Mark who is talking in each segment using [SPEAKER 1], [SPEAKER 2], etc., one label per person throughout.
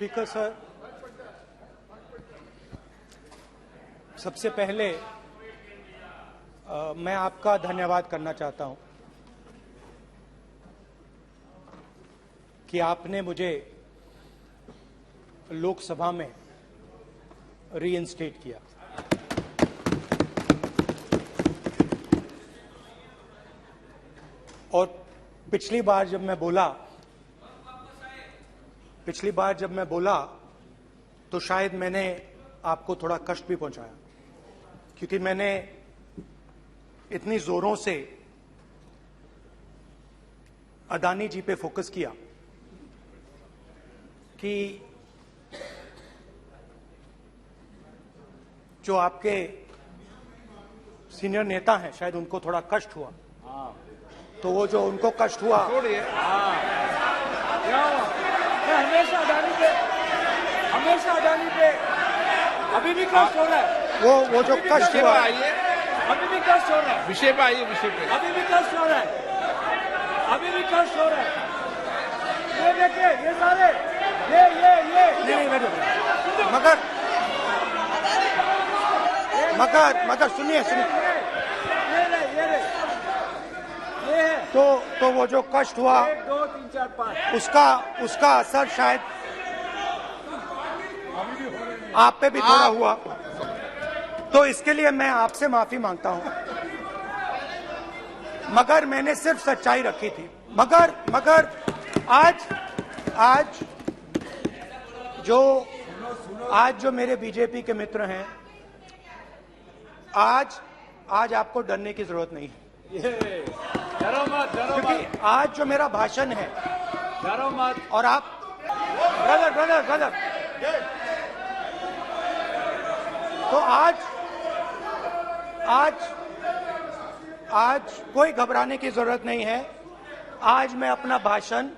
[SPEAKER 1] Speaker sir, सबसे पहले मैं आपका धन्यवाद करना चाहता हूं कि आपने मुझे लोकसभा में रीइंस्टेट किया। और पिछली बार जब मैं बोला तो शायद मैंने आपको थोड़ा कष्ट भी पहुंचाया, क्योंकि मैंने इतनी जोरों से अदानी जी पे फोकस किया कि जो आपके सीनियर नेता हैं शायद उनको थोड़ा कष्ट हुआ। तो वो जो उनको कष्ट हुआ,
[SPEAKER 2] हमेशा अडानी पे अभी भी कष्ट हो रहा है।
[SPEAKER 1] वो जो कष्ट हुआ,
[SPEAKER 2] अभी भी कष्ट हो रहा है।
[SPEAKER 3] विषय पे आइए, विषय पे।
[SPEAKER 2] अभी भी कष्ट हो रहा है। ये देखिए, ये सारे ये
[SPEAKER 1] नहीं मगर सुनिए
[SPEAKER 2] ये है।
[SPEAKER 1] तो वो जो कष्ट हुआ
[SPEAKER 2] 1 2 3 4 5
[SPEAKER 1] उसका असर शायद आप पे भी थोड़ा हुआ। तो इसके लिए मैं आपसे माफी मांगता हूं, मगर मैंने सिर्फ सच्चाई रखी थी। मगर आज जो मेरे बीजेपी के मित्र हैं, आज आपको डरने की जरूरत नहीं है,
[SPEAKER 2] डरो मत।
[SPEAKER 1] क्योंकि आज जो मेरा भाषण है,
[SPEAKER 2] डरो मत।
[SPEAKER 1] और आप ब्रदर तो आज कोई घबराने की जरूरत नहीं है। आज मैं अपना भाषण,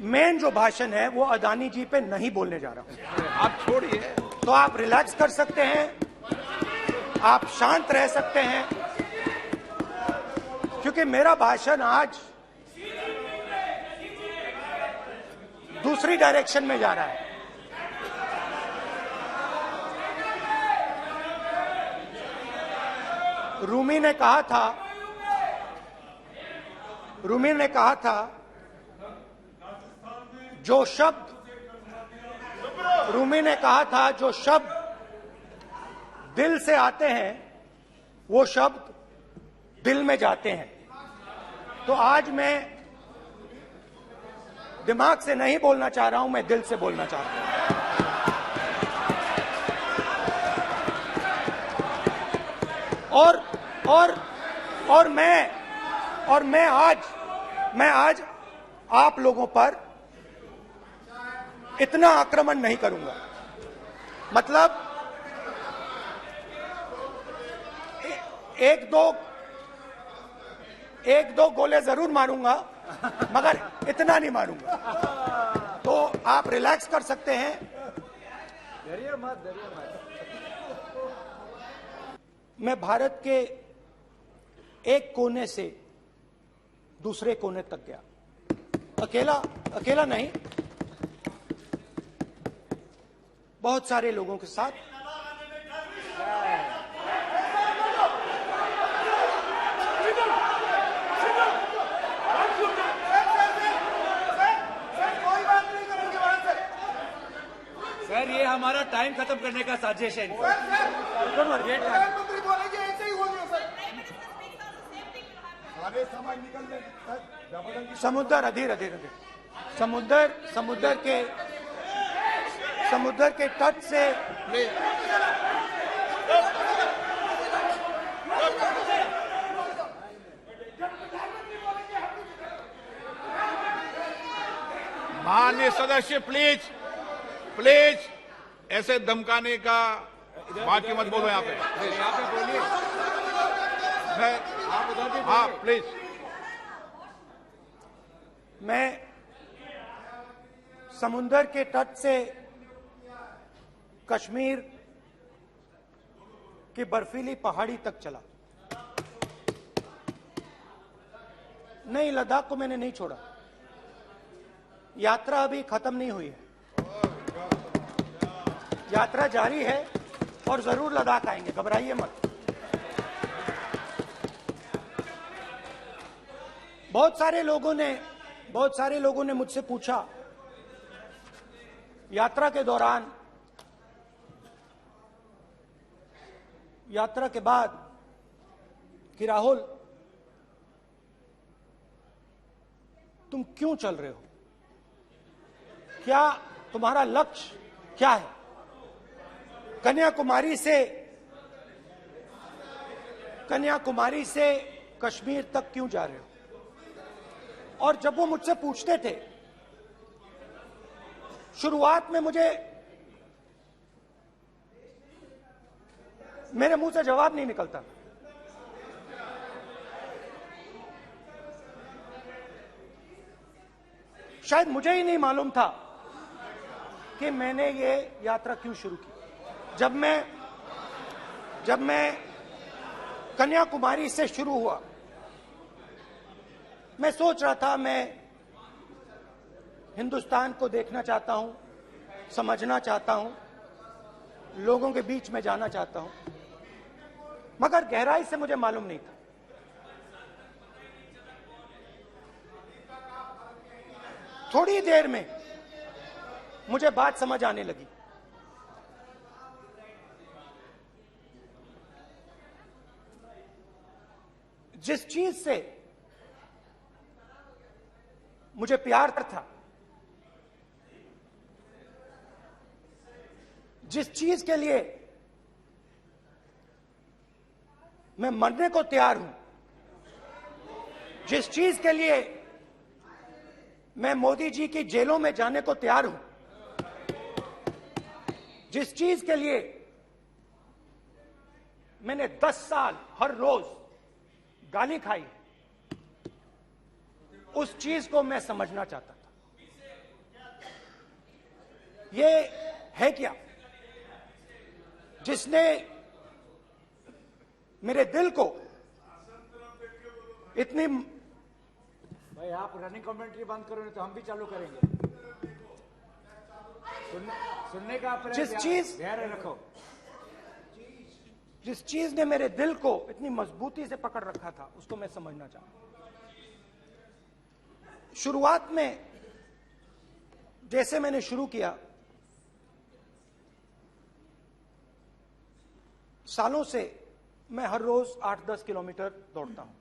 [SPEAKER 1] मेन जो भाषण है वो अदानी जी पे नहीं बोलने जा रहा हूं।
[SPEAKER 3] आप छोड़िए,
[SPEAKER 1] तो आप रिलैक्स कर सकते हैं, आप शांत रह सकते हैं, क्योंकि मेरा भाषण आज दूसरी डायरेक्शन में जा रहा है। रूमी ने कहा था जो शब्द दिल से आते हैं वो शब्द दिल में जाते हैं। तो आज मैं दिमाग से नहीं बोलना चाह रहा हूं, मैं दिल से बोलना चाह रहा हूं। और मैं आज आप लोगों पर इतना आक्रमण नहीं करूंगा। मतलब एक दो गोले जरूर मारूंगा, मगर इतना नहीं मारूंगा। तो आप रिलैक्स कर सकते हैं।
[SPEAKER 2] डरिए मत।
[SPEAKER 1] मैं भारत के एक कोने से दूसरे कोने तक गया, अकेला नहीं, बहुत सारे लोगों के साथ।
[SPEAKER 2] सर, ये हमारा टाइम खत्म करने का साजिश है इनको।
[SPEAKER 1] समुद्र अधीर समुद्र के तट से
[SPEAKER 3] माननीय सदस्य, प्लीज ऐसे धमकाने का बाकी मत बोलो यहाँ पे।
[SPEAKER 2] बोलिए।
[SPEAKER 3] हाँ प्लीज।
[SPEAKER 1] मैं समुद्र के तट से कश्मीर की बर्फीली पहाड़ी तक चला। नहीं, लद्दाख को मैंने नहीं छोड़ा। यात्रा अभी खत्म नहीं हुई है। यात्रा जारी है और जरूर लद्दाख आएंगे, घबराइए मत। बहुत सारे लोगों ने मुझसे पूछा यात्रा के दौरान, यात्रा के बाद कि राहुल तुम क्यों चल रहे हो, क्या तुम्हारा लक्ष्य क्या है, कन्याकुमारी से कश्मीर तक क्यों जा रहे हो। और जब वो मुझसे पूछते थे, शुरुआत में मेरे मुंह से जवाब नहीं निकलता। शायद मुझे ही नहीं मालूम था कि मैंने ये यात्रा क्यों शुरू की। जब मैं कन्याकुमारी से शुरू हुआ, मैं सोच रहा था मैं हिंदुस्तान को देखना चाहता हूं, समझना चाहता हूं, लोगों के बीच में जाना चाहता हूं, मगर गहराई से मुझे मालूम नहीं था। थोड़ी देर में मुझे बात समझ आने लगी। जिस चीज से मुझे प्यार था, जिस चीज के लिए मैं मरने को तैयार हूं, जिस चीज के लिए मैं मोदी जी की जेलों में जाने को तैयार हूं, जिस चीज के लिए मैंने 10 साल हर रोज गाली खाई, उस चीज को मैं समझना चाहता था। ये है क्या जिसने मेरे दिल को इतनी।
[SPEAKER 2] भाई आप रनिंग कमेंट्री बंद करो, नहीं तो हम भी चालू करेंगे। सुनने का
[SPEAKER 1] जिस चीज ने मेरे दिल को इतनी मजबूती से पकड़ रखा था, उसको मैं समझना चाहता। शुरुआत में जैसे मैंने शुरू किया, सालों से मैं हर रोज 8-10 किलोमीटर दौड़ता हूं,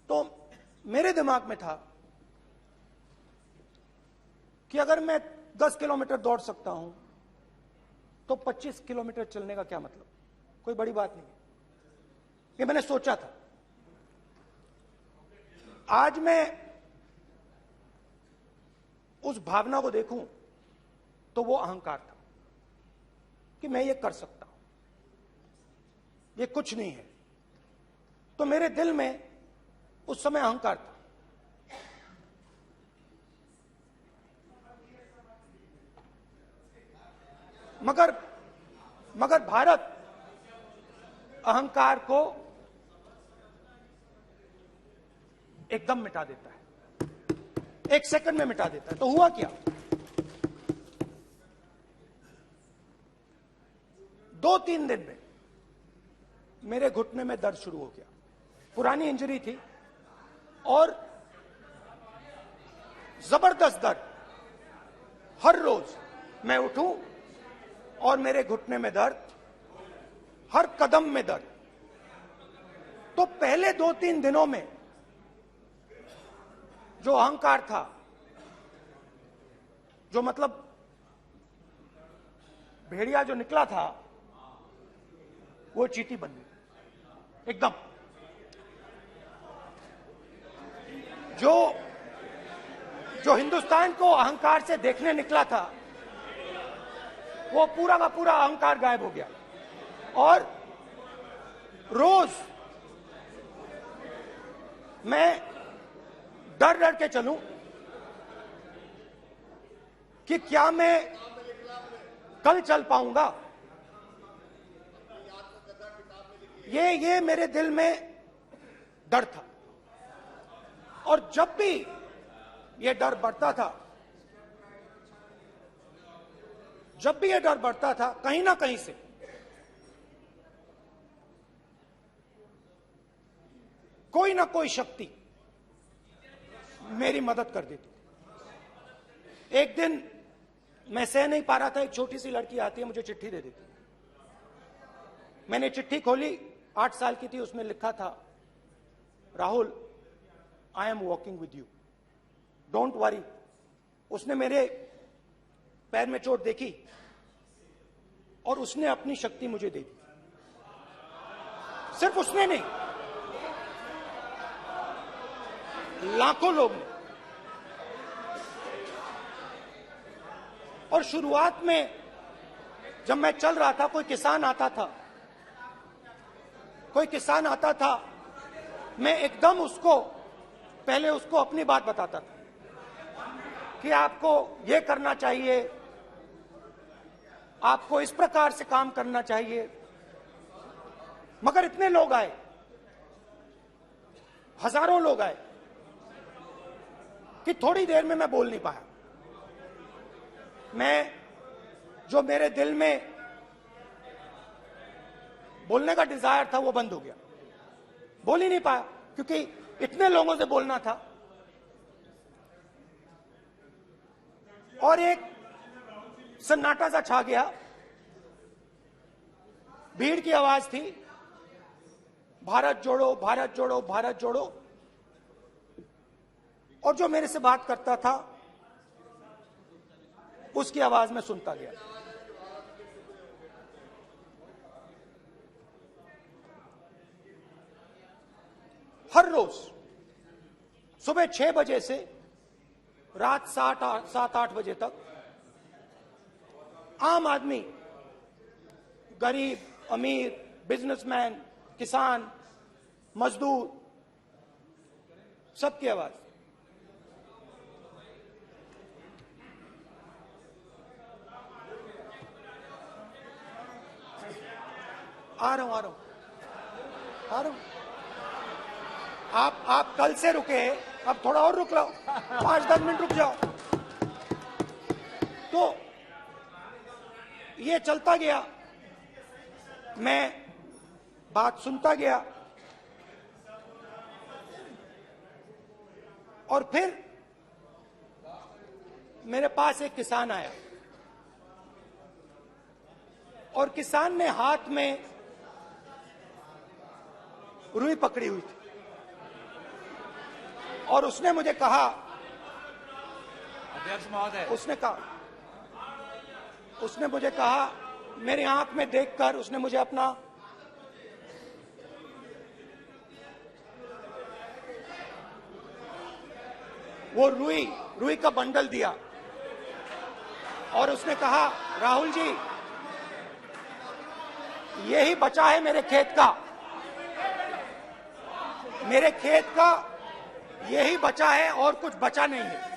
[SPEAKER 1] तो मेरे दिमाग में था कि अगर मैं 10 किलोमीटर दौड़ सकता हूं तो 25 किलोमीटर चलने का क्या मतलब, कोई बड़ी बात नहीं। ये मैंने सोचा था। आज मैं उस भावना को देखूं तो वो अहंकार था कि मैं ये कर सकता हूं, ये कुछ नहीं है। तो मेरे दिल में उस समय अहंकार था। मगर भारत अहंकार को एकदम मिटा देता है, 1 सेकंड में मिटा देता है। तो हुआ क्या, 2-3 दिन में मेरे घुटने में दर्द शुरू हो गया। पुरानी इंजरी थी और जबरदस्त दर्द। हर रोज मैं उठूं और मेरे घुटने में दर्द, हर कदम में दर्द। तो पहले 2-3 दिनों में जो अहंकार था, जो मतलब भेड़िया जो निकला था, वो चींटी बन गई एकदम। जो हिंदुस्तान को अहंकार से देखने निकला था, वो पूरा का पूरा अहंकार गायब हो गया। और रोज मैं डर डर के चलूं कि क्या मैं कल चल पाऊंगा। ये मेरे दिल में डर था। और जब भी ये डर बढ़ता था, जब भी यह डर बढ़ता था, कहीं ना कहीं से कोई ना कोई शक्ति मेरी मदद कर देती। एक दिन मैं सह नहीं पा रहा था, एक छोटी सी लड़की आती है, मुझे चिट्ठी दे देती। मैंने चिट्ठी खोली, 8 साल की थी, उसमें लिखा था, Rahul, I am walking with you, don't worry. उसने मेरे पैर में चोट देखी और उसने अपनी शक्ति मुझे दे दी। सिर्फ उसने नहीं, लाखों लोग ने। और शुरुआत में जब मैं चल रहा था, कोई किसान आता था, मैं एकदम उसको पहले उसको अपनी बात बताता था कि आपको ये करना चाहिए, आपको इस प्रकार से काम करना चाहिए। मगर इतने लोग आए, हजारों लोग आए कि थोड़ी देर में मैं बोल नहीं पाया। मैं जो मेरे दिल में बोलने का डिजायर था वो बंद हो गया, बोल ही नहीं पाया क्योंकि इतने लोगों से बोलना था। और एक सन्नाटा सा छा गया, भीड़ की आवाज थी, भारत जोड़ो, भारत जोड़ो, भारत जोड़ो। और जो मेरे से बात करता था उसकी आवाज में सुनता गया। हर रोज सुबह 6 बजे से रात 7-8 बजे तक आम आदमी, गरीब, अमीर, बिजनेसमैन, किसान, मजदूर, सबकी आवाज। आ रहा हूं। आप कल से रुके, अब थोड़ा और रुक लो, 5-10 मिनट रुक जाओ। तो ये चलता गया, मैं बात सुनता गया। और फिर मेरे पास एक किसान आया और किसान ने हाथ में रुई पकड़ी हुई थी और उसने मुझे कहा,
[SPEAKER 2] अध्यक्ष महोदय,
[SPEAKER 1] उसने मुझे कहा, मेरी आंख में देखकर उसने मुझे अपना वो रुई का बंडल दिया और उसने कहा, राहुल जी, यही बचा है मेरे खेत का यही बचा है और कुछ बचा नहीं है।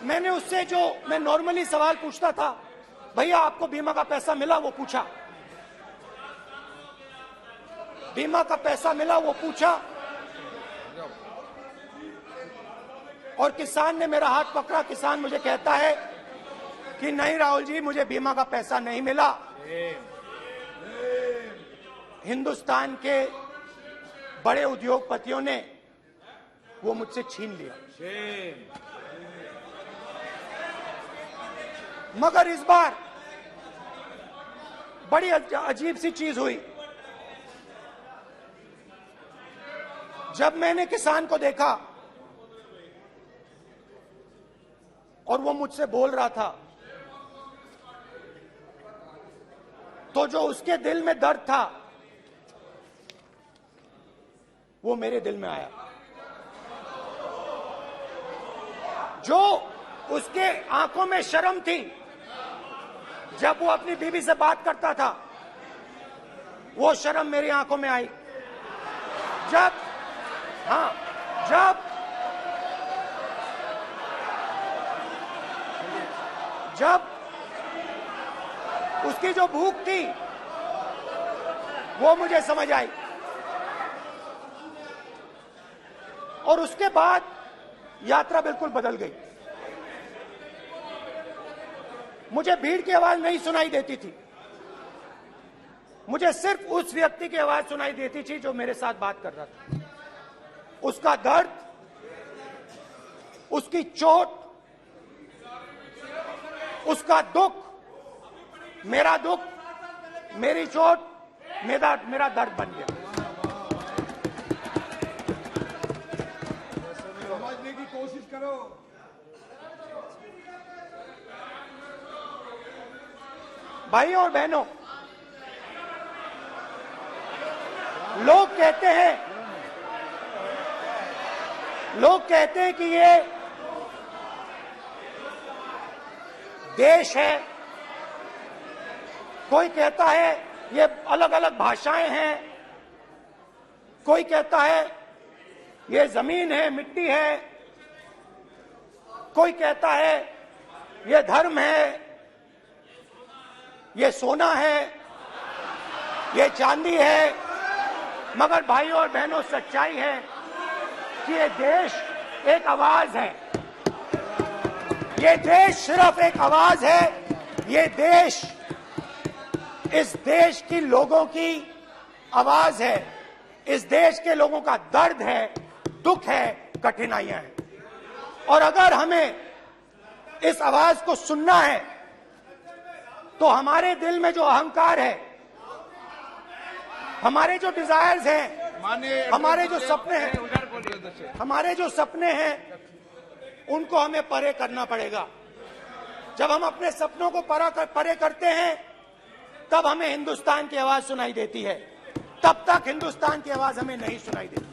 [SPEAKER 1] मैंने उससे जो मैं नॉर्मली सवाल पूछता था, भैया आपको बीमा का पैसा मिला, वो पूछा। बीमा का पैसा मिला, वो पूछा। और किसान ने मेरा हाथ पकड़ा। किसान मुझे कहता है कि नहीं राहुल जी, मुझे बीमा का पैसा नहीं मिला, हिंदुस्तान के बड़े उद्योगपतियों ने वो मुझसे छीन लिया। मगर इस बार बड़ी अजीब सी चीज हुई। जब मैंने किसान को देखा और वो मुझसे बोल रहा था, तो जो उसके दिल में दर्द था वो मेरे दिल में आया। जो उसके आंखों में शर्म थी जब वो अपनी बीवी से बात करता था, वो शर्म मेरी आंखों में आई। जब उसकी जो भूख थी वो मुझे समझ आई। और उसके बाद यात्रा बिल्कुल बदल गई। मुझे भीड़ की आवाज नहीं सुनाई देती थी, मुझे सिर्फ उस व्यक्ति की आवाज सुनाई देती थी जो मेरे साथ बात कर रहा था। उसका दर्द, उसकी चोट, उसका दुख, मेरा दुख, मेरी चोट, मेरा दर्द बन गया।
[SPEAKER 4] समझने की कोशिश करो।
[SPEAKER 1] भाइयों और बहनों, लोग कहते हैं कि ये देश है, कोई कहता है ये अलग अलग भाषाएं हैं, कोई कहता है ये जमीन है, मिट्टी है, कोई कहता है ये धर्म है, ये सोना है, ये चांदी है। मगर भाइयों और बहनों, सच्चाई है कि ये देश एक आवाज है, ये देश सिर्फ एक आवाज है। ये देश इस देश की लोगों की आवाज है, इस देश के लोगों का दर्द है, दुख है, कठिनाइयां हैं। और अगर हमें इस आवाज को सुनना है तो हमारे दिल में जो अहंकार है, हमारे जो डिजायर्स हैं, हमारे जो सपने हैं, उनको हमें परे करना पड़ेगा। जब हम अपने सपनों को परे करते हैं तब हमें हिंदुस्तान की आवाज सुनाई देती है, तब तक हिंदुस्तान की आवाज हमें नहीं सुनाई देती।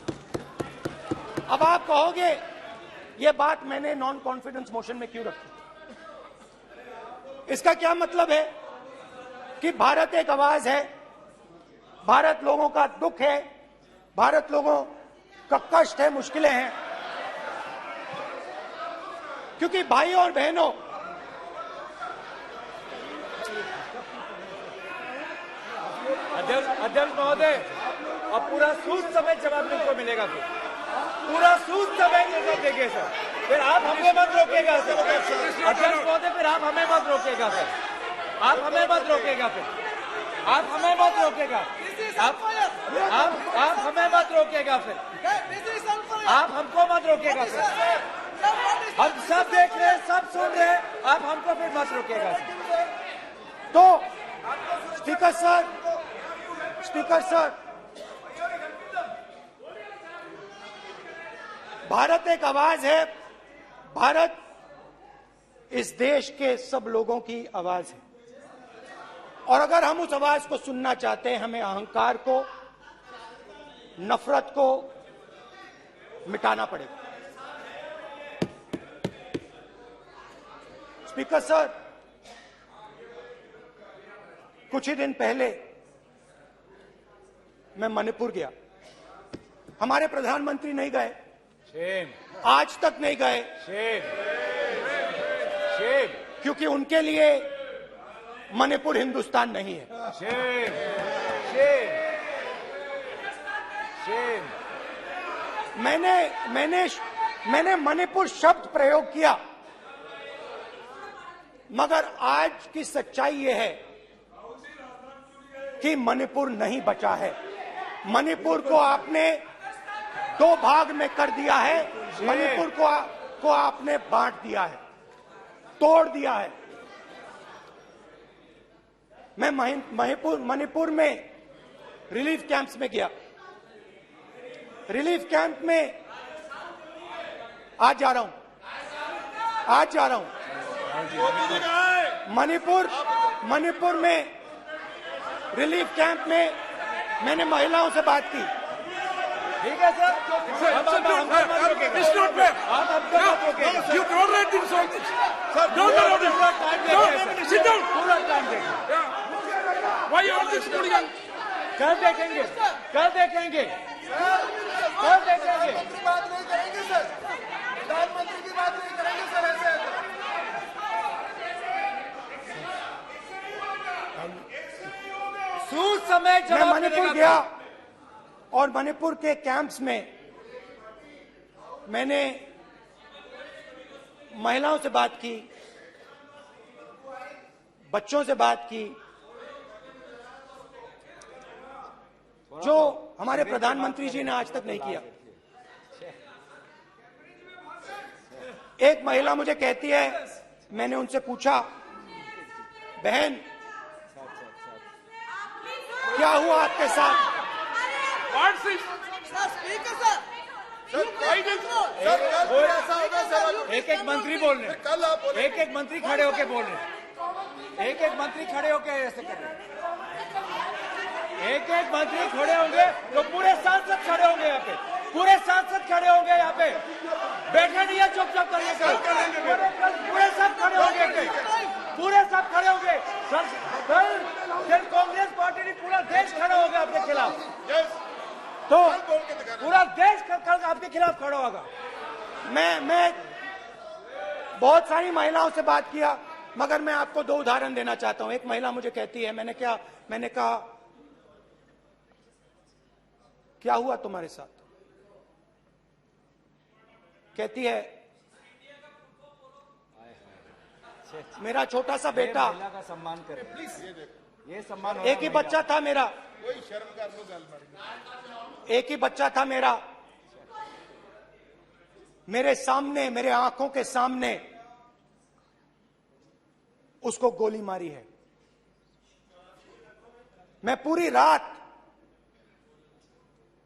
[SPEAKER 1] अब आप कहोगे ये बात मैंने नॉन कॉन्फिडेंस मोशन में क्यों रखी? इसका क्या मतलब है कि भारत एक आवाज है, भारत लोगों का दुख है, भारत लोगों का कष्ट है, मुश्किलें हैं। क्योंकि भाइयों और बहनों,
[SPEAKER 2] अध्यक्ष महोदय, अब पूरा सूद समेत जवाब तुमको मिलेगा, फिर पूरा सूद समेत जवाब देंगे सर। फिर आप हमें मत रोकेगा सर। अध्यक्ष महोदय, फिर आप हमें मत रोकेगा सर, आप हमें मत रोकेगा, फिर आप हमें मत रोकेगा, आप हमें मत रोकेगा, फिर आप हमको मत रोकेगा सर। हम सब देख रहे हैं, सब सुन रहे हैं, आप हमको फिर मत रोकेगा सर।
[SPEAKER 1] तो स्पीकर सर, भारत एक आवाज है, भारत इस देश के सब लोगों की आवाज है। और अगर हम उस आवाज को सुनना चाहते हैं, हमें अहंकार को, नफरत को मिटाना पड़ेगा। स्पीकर सर, कुछ ही दिन पहले मैं मणिपुर गया, हमारे प्रधानमंत्री नहीं गए, आज तक नहीं गए, क्योंकि उनके लिए मणिपुर हिंदुस्तान नहीं है। मैंने मणिपुर शब्द प्रयोग किया, मगर आज की सच्चाई यह है कि मणिपुर नहीं बचा है। मणिपुर को आपने दो भाग में कर दिया है, मणिपुर को आपने बांट दिया है, तोड़ दिया है। मैं मणिपुर में रिलीफ कैंप्स में गया, रिलीफ कैंप में आज जा रहा हूं। मणिपुर में रिलीफ कैंप में मैंने महिलाओं से बात की।
[SPEAKER 2] ठीक है sir,
[SPEAKER 4] You tolerate insult. Sir, don't allow this. Sit down.
[SPEAKER 2] पूरा टाइम देंगे।
[SPEAKER 4] Why you all this hooligan?
[SPEAKER 2] कल देखेंगे।
[SPEAKER 4] बात नहीं करेंगे सर, प्रधानमंत्री की बात नहीं करेंगे सर ऐसे।
[SPEAKER 2] सूद समय
[SPEAKER 1] मैं
[SPEAKER 2] जवाब
[SPEAKER 1] मणिपुर गया और मणिपुर के कैंप्स में मैंने महिलाओं से बात की, बच्चों से बात की, जो हमारे प्रधानमंत्री जी ने आज तक नहीं किया। एक महिला मुझे कहती है, मैंने उनसे पूछा, बहन क्या हुआ आपके साथ?
[SPEAKER 2] एक एक मंत्री बोल रहे हैं, एक एक मंत्री खड़े होके बोल रहे हैं, एक एक मंत्री खड़े होके ऐसे कर रहे हैं, एक एक मंत्री खड़े होंगे तो पूरे सांसद खड़े होंगे यहाँ पे, पूरे सांसद खड़े होंगे यहाँ पे, बैठे नहीं है चुपचाप करिए, पूरे सब खड़े होंगे, पूरे सब खड़े होंगे, कल कांग्रेस पार्टी ने पूरा देश खड़ा होगा आपके खिलाफ, तो पूरा देश कल आपके खिलाफ खड़ा होगा।
[SPEAKER 1] मैं बहुत सारी महिलाओं से बात किया, मगर मैं आपको दो उदाहरण देना चाहता हूं। एक महिला मुझे कहती है, मैंने कहा क्या हुआ तुम्हारे साथ? कहती है, मेरा छोटा सा बेटा,
[SPEAKER 2] महिला का सम्मान करें प्लीज, ये सम्मान,
[SPEAKER 1] एक ही बच्चा था मेरा,
[SPEAKER 3] कोई शर्म कर लो गल
[SPEAKER 1] एक ही बच्चा था मेरा, मेरे सामने, मेरे आंखों के सामने उसको गोली मारी है। मैं पूरी रात,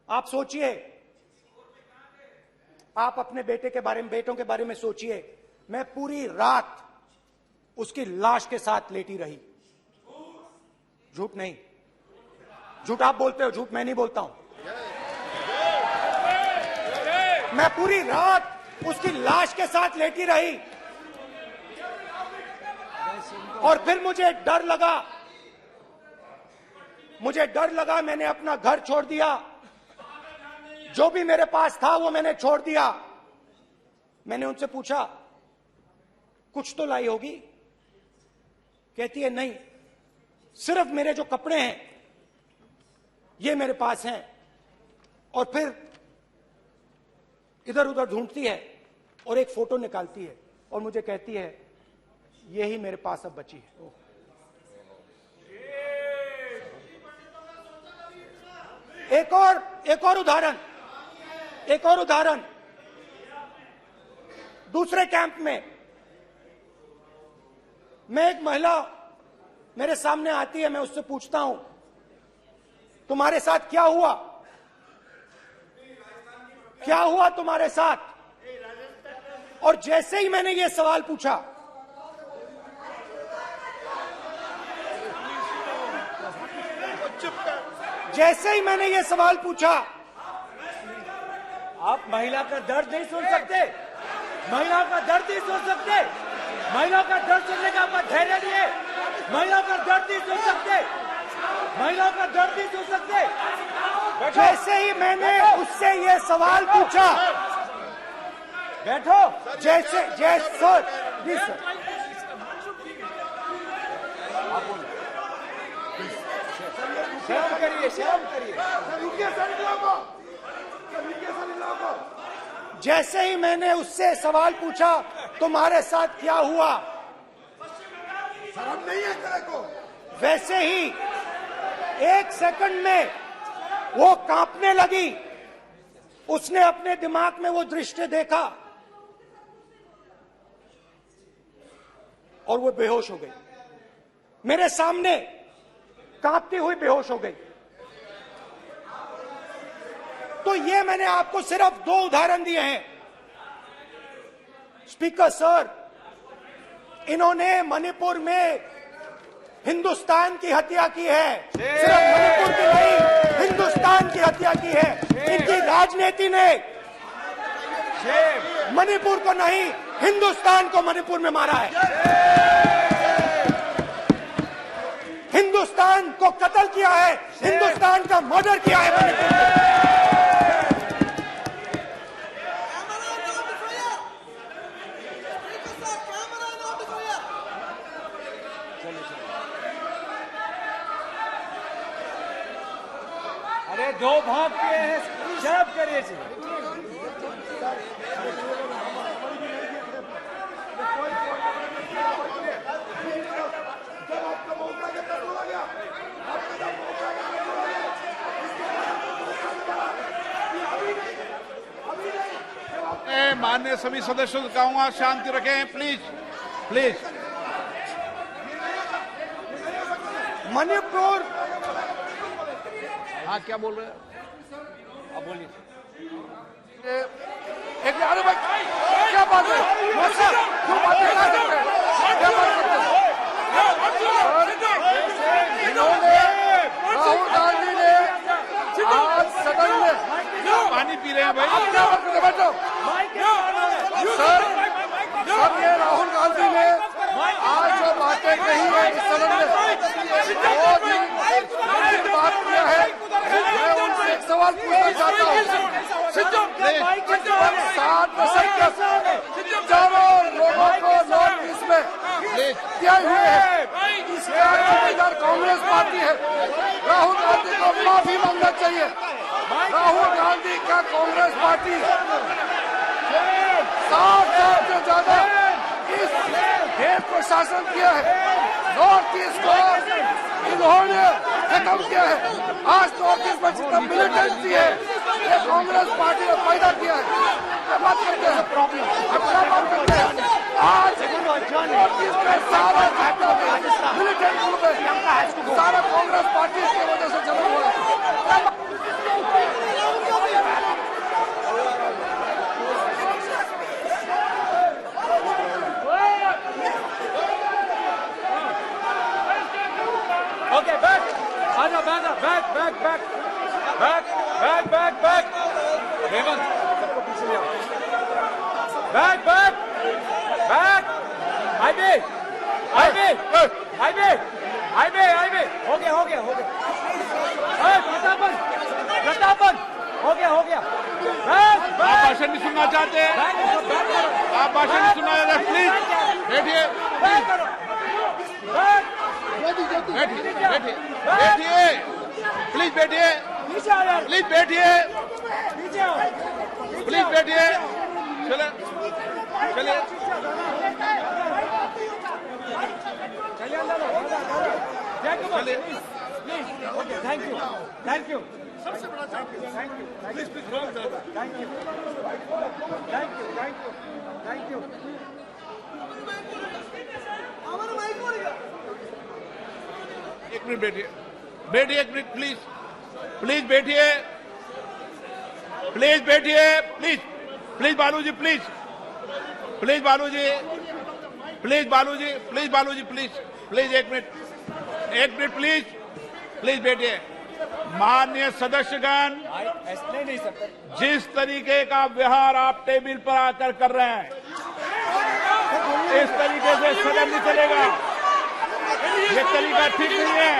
[SPEAKER 1] आप सोचिए, आप अपने बेटे के बारे में, बेटों के बारे में सोचिए, मैं पूरी रात उसकी लाश के साथ लेटी रही। झूठ नहीं, झूठ आप बोलते हो, झूठ मैं नहीं बोलता हूं। मैं पूरी रात उसकी लाश के साथ लेटी रही और फिर मुझे डर लगा, मैंने अपना घर छोड़ दिया, जो भी मेरे पास था वो मैंने छोड़ दिया। मैंने उनसे पूछा, कुछ तो लाई होगी? कहती है, नहीं, सिर्फ मेरे जो कपड़े हैं ये मेरे पास हैं। और फिर इधर उधर ढूंढती है और एक फोटो निकालती है और मुझे कहती है, यही मेरे पास अब बची है। एक और उदाहरण, दूसरे कैंप में मैं, एक महिला मेरे सामने आती है, मैं उससे पूछता हूं, तुम्हारे साथ क्या हुआ? क्या हुआ तुम्हारे साथ? और जैसे ही मैंने ये सवाल पूछा,
[SPEAKER 2] आप महिला का दर्द नहीं सुन सकते, महिलाओं का दर्द नहीं सुन सकते, महिलाओं का दर्द सुनने का आपका धैर्य नहीं है, महिलाओं का दर्द नहीं सुन सकते, महिलाओं का दर्द नहीं सुन सकते।
[SPEAKER 1] जैसे ही मैंने उससे ये सवाल पूछा,
[SPEAKER 2] बैठो,
[SPEAKER 1] जैसे सर, जी सर,
[SPEAKER 2] शर्म करिए, शर्म करिए।
[SPEAKER 1] जैसे ही मैंने उससे सवाल पूछा, तुम्हारे साथ क्या हुआ,
[SPEAKER 4] शर्म नहीं है तेरे को?
[SPEAKER 1] वैसे ही एक सेकंड में वो कांपने लगी। उसने अपने दिमाग में वो दृश्य देखा और वो बेहोश हो गई। मेरे सामने कांपती हुई बेहोश हो गई। तो ये मैंने आपको सिर्फ दो उदाहरण दिए हैं। स्पीकर सर, इन्होंने मणिपुर में हिंदुस्तान की हत्या की है, सिर्फ मणिपुर की नहीं, हिंदुस्तान की हत्या की है। इनकी राजनीति ने मणिपुर को नहीं, हिंदुस्तान को मणिपुर में मारा है। हिंदुस्तान को कत्ल किया है, हिंदुस्तान का मर्डर किया है मणिपुर में।
[SPEAKER 2] अरे दो भाग किए हैं, शर्म करिए जी।
[SPEAKER 3] माननीय सभी सदस्यों से कहूंगा शांति रखें प्लीज प्लीज।
[SPEAKER 1] मणिपुर,
[SPEAKER 3] हाँ क्या बोल रहे हैं
[SPEAKER 2] अब बोलिए।
[SPEAKER 4] एक अरे भाई क्या बात है, क्यों बात कर रहे हैं, क्या बात करते हैं? इन्होंने राहुल गांधी ने आज सदन में
[SPEAKER 3] पानी पी रहे हैं भाई।
[SPEAKER 4] आप क्या बात करते हैं, बैठो सर। सब ये राहुल गांधी ने आज जो बातें कही है इस सदन में बहुत ही बात किया है। मैं उनसे एक सवाल पूछना चाहता हूँ। 60 दशक तक चारों लोगों को नॉर्थ ईस्ट में किया हुए है, इसका जिम्मेदार कांग्रेस पार्टी है। राहुल गांधी को माफी मांगना चाहिए। राहुल गांधी का कांग्रेस पार्टी 60 साल से ज्यादा इस देश को शासन किया है। नॉर्थ ईस्ट को इन्होंने खत्म किया है। आज नॉर्थ ईस्ट में जितना मिलिटेंसी है ये कांग्रेस पार्टी ने पैदा किया है। क्या बात करते हैं, क्या बात करते हैं? आज नॉर्थ ईस्ट में सारा मिलिटेंट ग्रुप है, सारा कांग्रेस पार्टी की वजह से जमा हुआ है।
[SPEAKER 2] Okay, back. Aja, back. Hemant, सबको पीछे ले आओ। Back. आईबी। हो गया। प्रतापन, हो गया।
[SPEAKER 3] आप भाषण नहीं सुनना चाहते हैं? आप भाषण नहीं सुनना चाहते? प्लीज बैठिए, प्लीज बैठिए। चलिए
[SPEAKER 2] थैंक यू।
[SPEAKER 3] एक मिनट बैठिए, एक मिनट प्लीज बैठिए, प्लीज बालूजी, एक मिनट प्लीज बैठिए। माननीय सदस्यगण,
[SPEAKER 2] नहीं सकते।
[SPEAKER 3] जिस तरीके का व्यवहार आप टेबल पर आकर कर रहे हैं, इस तरीके से सदन नहीं चलेगा। ये तरीका ठीक नहीं है।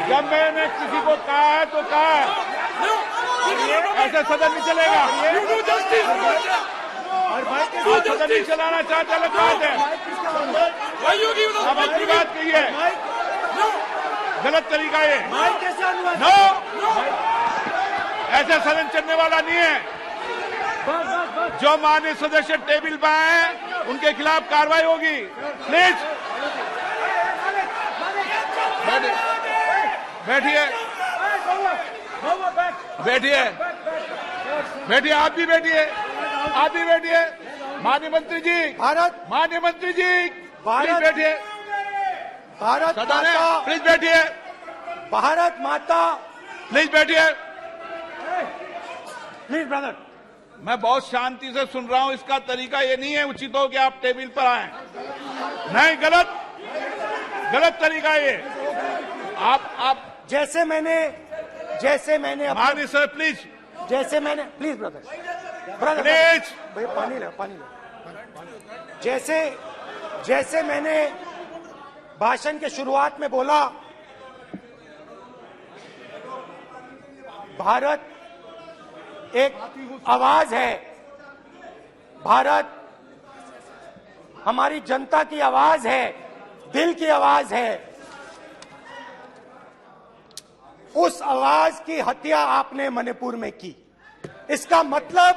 [SPEAKER 3] जब मैंने किसी को कहा है तो कहा है, ऐसे सदन नहीं चलेगा। आप सदन नहीं चलाना चाहते, अलग बात है। अब अपनी बात कहिए, गलत तरीका ये। नो, ऐसा सदन चलने वाला नहीं है। जो माननीय सदस्य टेबल पर आए उनके खिलाफ कार्रवाई होगी। प्लीज बैठिए, आप भी बैठिए। माननीय मंत्री जी, प्लीज बैठिए।
[SPEAKER 1] भारत माता,
[SPEAKER 3] प्लीज बैठिए।
[SPEAKER 1] भारत माता,
[SPEAKER 3] प्लीज बैठिए।
[SPEAKER 1] Please brother.
[SPEAKER 3] मैं बहुत शांति से सुन रहा हूं। इसका तरीका ये नहीं है उचित हो कि आप टेबल पर आए। नहीं, गलत तरीका ये। आप
[SPEAKER 1] जैसे मैंने
[SPEAKER 3] माननीय sir please,
[SPEAKER 1] please brother
[SPEAKER 3] please
[SPEAKER 1] भाई पानी ले। जैसे मैंने भाषण के शुरुआत में बोला, भारत एक आवाज है। भारत हमारी जनता की आवाज है, दिल की आवाज है। उस आवाज की हत्या आपने मणिपुर में की। इसका मतलब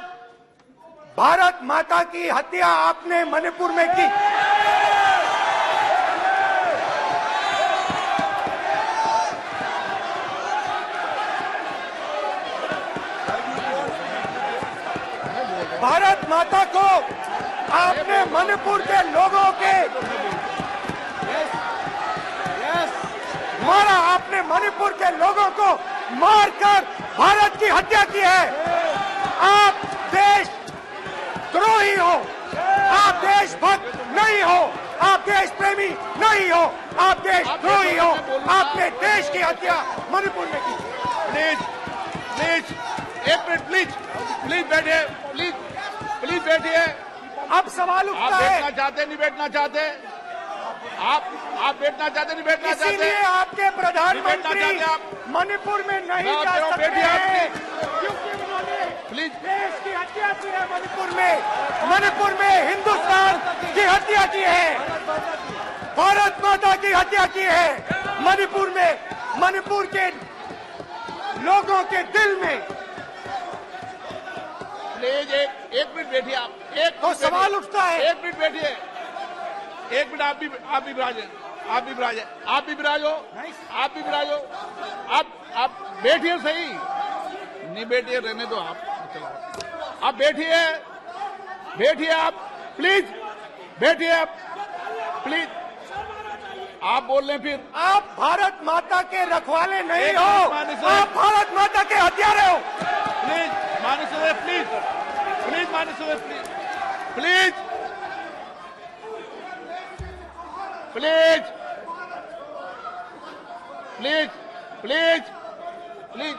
[SPEAKER 1] भारत माता की हत्या आपने मणिपुर में की। भारत माता को आपने मणिपुर के लोगों के मारा, आपने मणिपुर के लोगों को मारकर भारत की हत्या की है। आप देश द्रोही हो, आप देशभक्त नहीं हो, आप देश प्रेमी नहीं हो, आप देशद्रोही हो। आपने देश की हत्या मणिपुर में की।
[SPEAKER 3] प्लीज प्लीज एक मिनट, प्लीज प्लीज बैठिए, प्लीज प्लीज बैठिए।
[SPEAKER 1] अब सवाल
[SPEAKER 3] आप
[SPEAKER 1] उठता है,
[SPEAKER 3] बैठना चाहते नहीं बैठना चाहते? आप बैठना चाहते नहीं बैठना चाहते?
[SPEAKER 1] इसीलिए आपके प्रधानमंत्री
[SPEAKER 3] चाहते आप?
[SPEAKER 1] मणिपुर में नहीं
[SPEAKER 3] मैं
[SPEAKER 1] जा
[SPEAKER 3] कह रहा हूं,
[SPEAKER 1] सकते
[SPEAKER 3] बैठिए आप,
[SPEAKER 1] हैं, क्योंकि उन्होंने
[SPEAKER 3] प्लीज
[SPEAKER 1] देश की हत्या की है। मणिपुर में हिंदुस्तान की हत्या की है, भारत माता की हत्या की है। मणिपुर के लोगों के दिल में।
[SPEAKER 3] प्लीज एक मिनट बैठिए आप, एक
[SPEAKER 1] तो
[SPEAKER 3] मिनट
[SPEAKER 1] सवाल
[SPEAKER 3] बैठिए।
[SPEAKER 1] उठता है,
[SPEAKER 3] एक मिनट बैठिए, एक मिनट। आप भी विराजे, आप भी विराजे, आप भी विराजो, आप भी विराजो। आप बैठिए सही, नहीं बैठिए रहने दो आप, चलो आप बैठिए, बैठिए आप, प्लीज बैठिए आप, प्लीज। आप बोल रहे हैं फिर
[SPEAKER 1] आप भारत माता के रखवाले नहीं
[SPEAKER 3] एक
[SPEAKER 1] हो,
[SPEAKER 3] मिनट माननीय सर।
[SPEAKER 1] आप भारत माता के हत्यारे हो।
[SPEAKER 3] प्लीज माननीय सदस्य, प्लीज प्लीज माननीय सदस्य, please please please please please.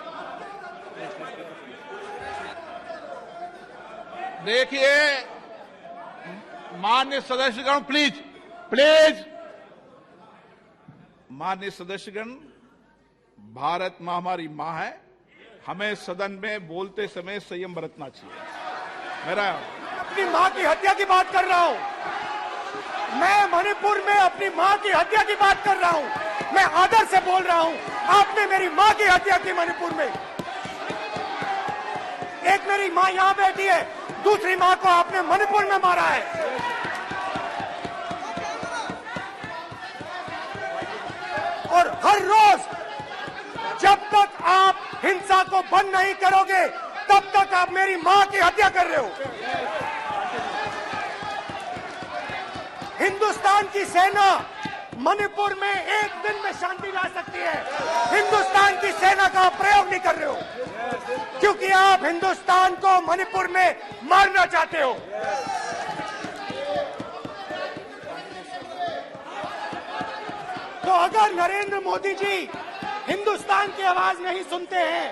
[SPEAKER 3] देखिए माननीय सदस्यगण, प्लीज प्लीज। माननीय सदस्यगण, भारत मां हमारी मां है, हमें सदन में बोलते समय संयम बरतना चाहिए। मेरा
[SPEAKER 1] अपनी मां की हत्या की बात कर रहा हूं, मैं मणिपुर में अपनी मां की हत्या की बात कर रहा हूं, मैं आदर से बोल रहा हूं। आपने मेरी मां की हत्या की मणिपुर में। एक मेरी मां यहां बैठी है, दूसरी मां को आपने मणिपुर में मारा है। और हर रोज जब तक आप हिंसा को बंद नहीं करोगे, तब तक आप मेरी मां की हत्या कर रहे हो। हिंदुस्तान की सेना मणिपुर में एक दिन में शांति ला सकती है, हिंदुस्तान की सेना का प्रयोग नहीं कर रहे हो, क्योंकि आप हिंदुस्तान को मणिपुर में मारना चाहते हो। तो अगर नरेंद्र मोदी जी हिंदुस्तान की आवाज नहीं सुनते हैं,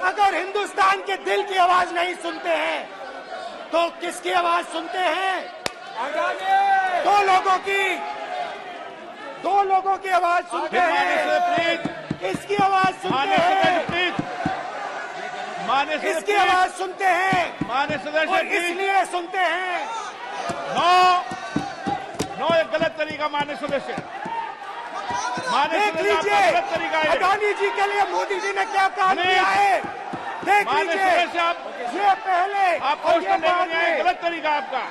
[SPEAKER 1] अगर हिंदुस्तान के दिल की आवाज नहीं सुनते हैं, तो किसकी आवाज सुनते हैं? दो लोगों की आवाज सुनते हैं।
[SPEAKER 3] प्लीज
[SPEAKER 1] इसकी आवाज सुनते हैं,
[SPEAKER 3] प्लीज माननीय सदस्य,
[SPEAKER 1] इसकी आवाज सुनते हैं,
[SPEAKER 3] माननीय सदस्य,
[SPEAKER 1] और
[SPEAKER 3] प्लीज।
[SPEAKER 1] इसलिए सुनते हैं।
[SPEAKER 3] नो एक गलत तरीका माननीय सदस्य, माननीय
[SPEAKER 1] देख
[SPEAKER 3] सदस्य, आपका
[SPEAKER 1] लीजिए
[SPEAKER 3] गलत तरीका है।
[SPEAKER 1] अडानी जी के लिए मोदी जी ने क्या काम
[SPEAKER 3] नहीं।
[SPEAKER 1] किया है, देख
[SPEAKER 3] माननीय
[SPEAKER 1] लीजिए।
[SPEAKER 3] सदस्य, आप
[SPEAKER 1] ये पहले
[SPEAKER 3] आप
[SPEAKER 1] और ये
[SPEAKER 3] क्वेश्चन
[SPEAKER 1] बाद
[SPEAKER 3] लेने आए,
[SPEAKER 1] में।
[SPEAKER 3] गलत तरीका आपका।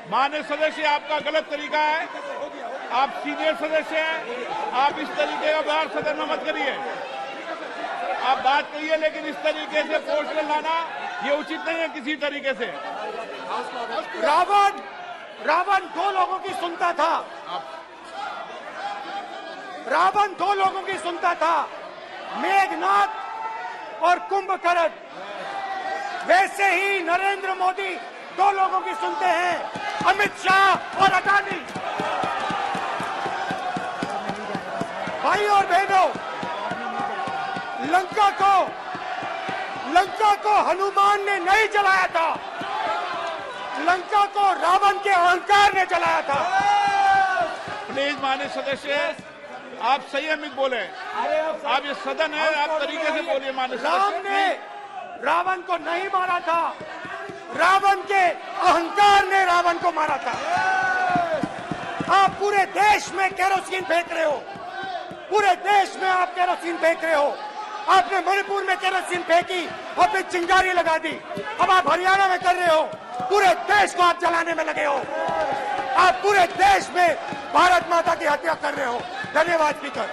[SPEAKER 3] माननीय सदस्य, आपका गलत तरीका है, आप सीनियर सदस्य हैं, आप इस तरीके का व्यवहार सदन में मत करिए। आप बात करिए, लेकिन इस तरीके से क्वेश्चन लाना ये उचित नहीं है किसी तरीके से।
[SPEAKER 1] रावण दो लोगों की सुनता था, रावण दो लोगों की सुनता था, मेघनाथ और कुंभकर्ण। वैसे ही नरेंद्र मोदी दो लोगों की सुनते हैं, अमित शाह और अडानी। भाई और बहनों, लंका को हनुमान ने नहीं जलाया था, लंका को रावण के अहंकार ने जलाया था।
[SPEAKER 3] प्लीज माननीय सदस्य, आप संयमित बोले, आप ये सदन है, आप तरीके से बोलिए। माननीय
[SPEAKER 1] राम
[SPEAKER 3] सदस्य,
[SPEAKER 1] ने रावण को नहीं मारा था, रावण के अहंकार ने रावण को मारा था। आप पूरे देश में केरोसिन फेंक रहे हो, पूरे देश में आप केरोसिन फेंक रहे हो। आपने मणिपुर में केरोसिन फेंकी, अपनी चिंगारी लगा दी। अब आप हरियाणा में कर रहे हो, पूरे देश को आप जलाने में लगे हो। आप पूरे देश में भारत माता की हत्या कर रहे हो। धन्यवाद स्पीकर।